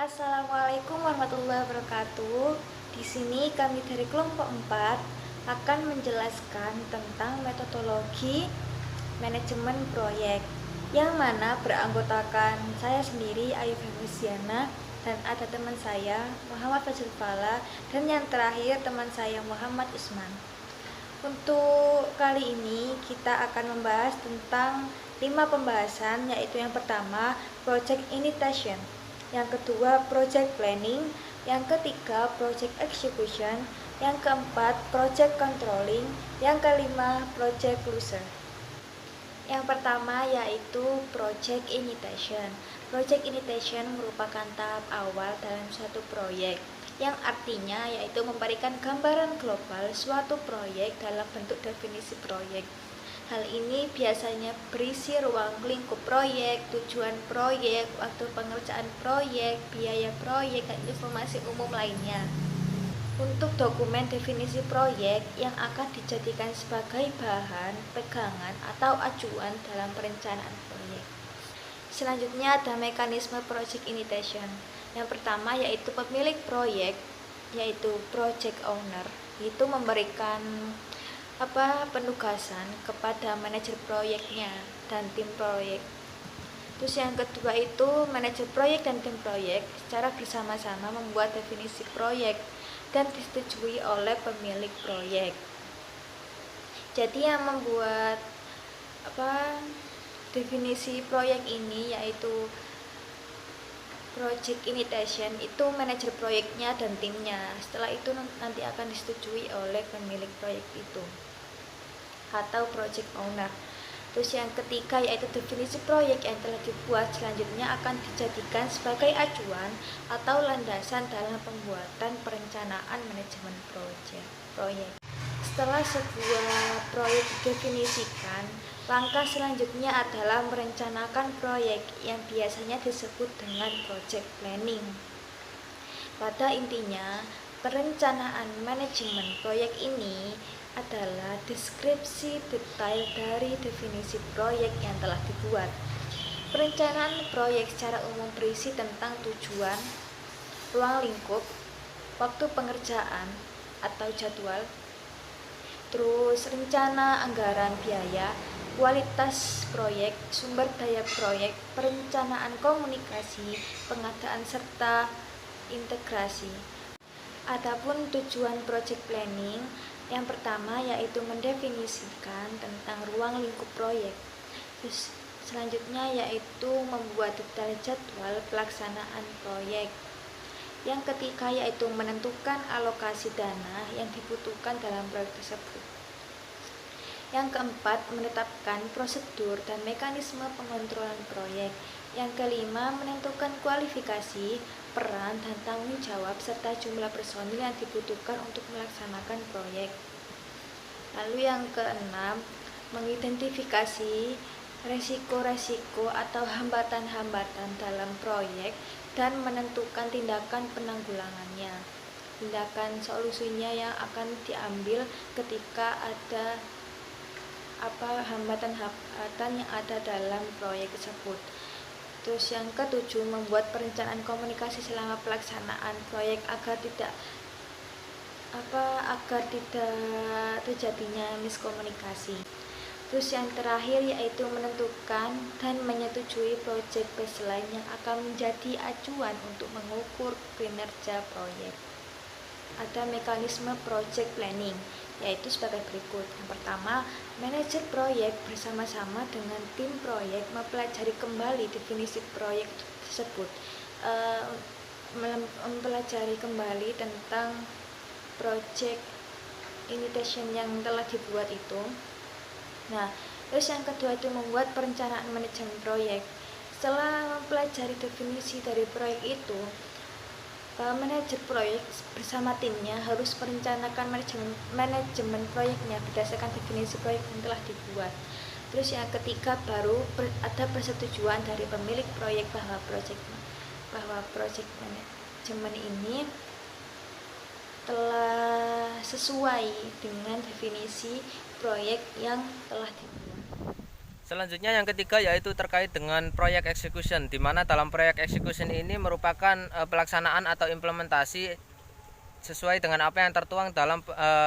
Assalamualaikum warahmatullahi wabarakatuh. Di sini kami dari kelompok 4 akan menjelaskan tentang metodologi manajemen proyek yang mana beranggotakan saya sendiri Ayu Febriziana dan ada teman saya Muhammad Fajrul Fala dan yang terakhir teman saya Muhammad Usman. Untuk kali ini kita akan membahas tentang 5 pembahasan, yaitu yang pertama project initiation, yang kedua project planning, yang ketiga project execution, yang keempat project controlling, yang kelima project closure. Yang pertama yaitu project initiation. Project initiation merupakan tahap awal dalam suatu proyek, yang artinya yaitu memberikan gambaran global suatu proyek dalam bentuk definisi proyek. Hal ini biasanya berisi ruang lingkup proyek, tujuan proyek, waktu pengerjaan proyek, biaya proyek, dan informasi umum lainnya. Untuk dokumen definisi proyek yang akan dijadikan sebagai bahan pegangan atau acuan dalam perencanaan proyek. Selanjutnya ada mekanisme project initiation. Yang pertama yaitu pemilik proyek, yaitu project owner, itu memberikan penugasan kepada manajer proyeknya dan tim proyek. Terus yang kedua itu manajer proyek dan tim proyek secara bersama-sama membuat definisi proyek dan disetujui oleh pemilik proyek. Jadi yang membuat definisi proyek ini yaitu project initiation itu manajer proyeknya dan timnya. Setelah itu nanti akan disetujui oleh pemilik proyek itu atau project owner. Terus yang ketiga yaitu definisi proyek yang telah dibuat selanjutnya akan dijadikan sebagai acuan atau landasan dalam pembuatan perencanaan manajemen proyek. Setelah sebuah proyek didefinisikan, langkah selanjutnya adalah merencanakan proyek yang biasanya disebut dengan project planning. Pada intinya, perencanaan manajemen proyek ini adalah deskripsi detail dari definisi proyek yang telah dibuat. Perencanaan proyek secara umum berisi tentang tujuan, ruang lingkup, waktu pengerjaan atau jadwal, terus rencana anggaran biaya, kualitas proyek, sumber daya proyek, perencanaan komunikasi, pengadaan serta integrasi. Adapun tujuan project planning yang pertama yaitu mendefinisikan tentang ruang lingkup proyek. Terus selanjutnya yaitu membuat detail jadwal pelaksanaan proyek. Yang ketiga yaitu menentukan alokasi dana yang dibutuhkan dalam proyek tersebut. Yang keempat, menetapkan prosedur dan mekanisme pengontrolan proyek. Yang kelima, menentukan kualifikasi, peran, dan tanggung jawab serta jumlah personil yang dibutuhkan untuk melaksanakan proyek. Lalu yang keenam, mengidentifikasi resiko-resiko atau hambatan-hambatan dalam proyek dan menentukan tindakan penanggulangannya. Tindakan solusinya yang akan diambil ketika ada hambatan-hambatan yang ada dalam proyek tersebut. Terus yang ketujuh, membuat perencanaan komunikasi selama pelaksanaan proyek agar tidak terjadinya miskomunikasi. Terus yang terakhir yaitu menentukan dan menyetujui project baseline yang akan menjadi acuan untuk mengukur kinerja proyek. Ada mekanisme project planning yaitu sebagai berikut. Yang pertama, manajer proyek bersama-sama dengan tim proyek mempelajari kembali definisi proyek tersebut, mempelajari kembali tentang project initiation yang telah dibuat itu. Nah, terus yang kedua itu membuat perencanaan manajemen proyek. Setelah mempelajari definisi dari proyek itu, manajer proyek bersama timnya harus merencanakan manajemen proyeknya berdasarkan definisi proyek yang telah dibuat. Terus yang ketiga baru ada persetujuan dari pemilik proyek bahwa proyek manajemen ini telah sesuai dengan definisi proyek yang telah dibuat. Selanjutnya yang ketiga yaitu terkait dengan proyek execution, di mana dalam proyek execution ini merupakan pelaksanaan atau implementasi sesuai dengan apa yang tertuang dalam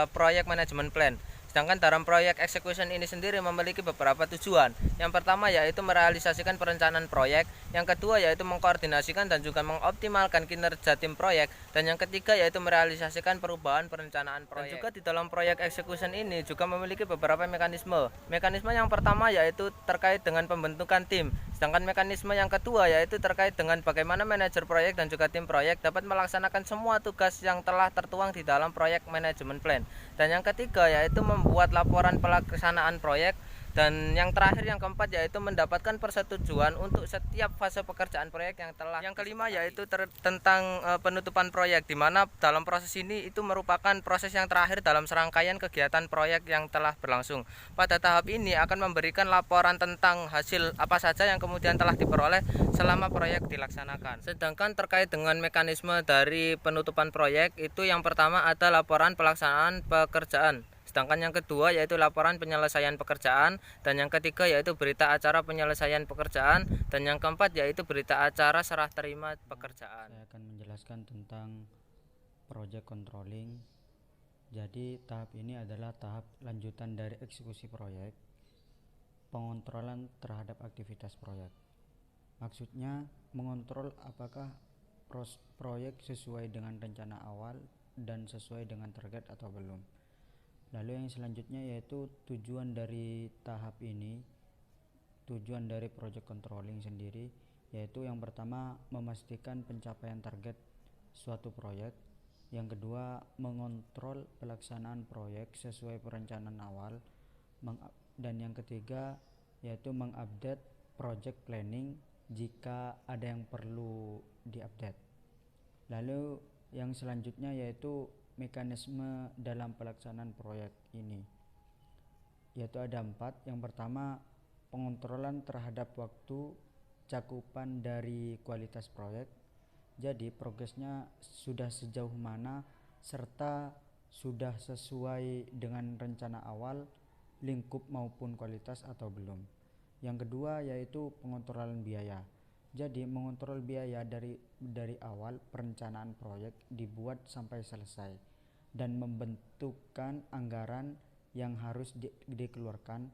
proyek manajemen plan. Sedangkan dalam proyek execution ini sendiri memiliki beberapa tujuan. Yang pertama yaitu merealisasikan perencanaan proyek, yang kedua yaitu mengkoordinasikan dan juga mengoptimalkan kinerja tim proyek, dan yang ketiga yaitu merealisasikan perubahan perencanaan proyek. Dan juga di dalam proyek execution ini juga memiliki beberapa mekanisme. Mekanisme yang pertama yaitu terkait dengan pembentukan tim. Sedangkan mekanisme yang kedua yaitu terkait dengan bagaimana manajer proyek dan juga tim proyek dapat melaksanakan semua tugas yang telah tertuang di dalam proyek manajemen plan. Dan yang ketiga yaitu membuat laporan pelaksanaan proyek. Dan yang terakhir, yang keempat, yaitu mendapatkan persetujuan untuk setiap fase pekerjaan proyek yang telah. Yang kelima yaitu tentang penutupan proyek, di mana dalam proses ini itu merupakan proses yang terakhir dalam serangkaian kegiatan proyek yang telah berlangsung. Pada tahap ini akan memberikan laporan tentang hasil apa saja yang kemudian telah diperoleh selama proyek dilaksanakan. Sedangkan terkait dengan mekanisme dari penutupan proyek, itu yang pertama ada laporan pelaksanaan pekerjaan. Sedangkan yang kedua yaitu laporan penyelesaian pekerjaan, dan yang ketiga yaitu berita acara penyelesaian pekerjaan, dan yang keempat yaitu berita acara serah terima pekerjaan. Saya akan menjelaskan tentang project controlling. Jadi tahap ini adalah tahap lanjutan dari eksekusi proyek, pengontrolan terhadap aktivitas proyek. Maksudnya mengontrol apakah proyek sesuai dengan rencana awal dan sesuai dengan target atau belum. Lalu yang selanjutnya yaitu tujuan dari tahap ini, tujuan dari project controlling sendiri, yaitu yang pertama memastikan pencapaian target suatu proyek, yang kedua mengontrol pelaksanaan proyek sesuai perencanaan awal, dan yang ketiga yaitu mengupdate project planning jika ada yang perlu diupdate. Lalu yang selanjutnya yaitu mekanisme dalam pelaksanaan proyek ini, yaitu ada 4. Yang pertama, pengontrolan terhadap waktu, cakupan dari kualitas proyek, jadi progresnya sudah sejauh mana serta sudah sesuai dengan rencana awal, lingkup maupun kualitas atau belum. Yang kedua yaitu pengontrolan biaya, jadi mengontrol biaya dari awal perencanaan proyek dibuat sampai selesai, dan membentukkan anggaran yang harus dikeluarkan,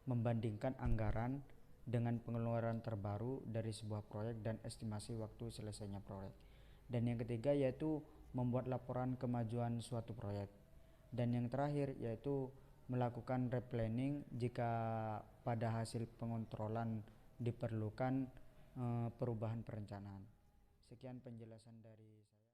membandingkan anggaran dengan pengeluaran terbaru dari sebuah proyek dan estimasi waktu selesainya proyek. Dan yang ketiga yaitu membuat laporan kemajuan suatu proyek. Dan yang terakhir yaitu melakukan replanning jika pada hasil pengontrolan diperlukan perubahan perencanaan. Sekian penjelasan dari saya.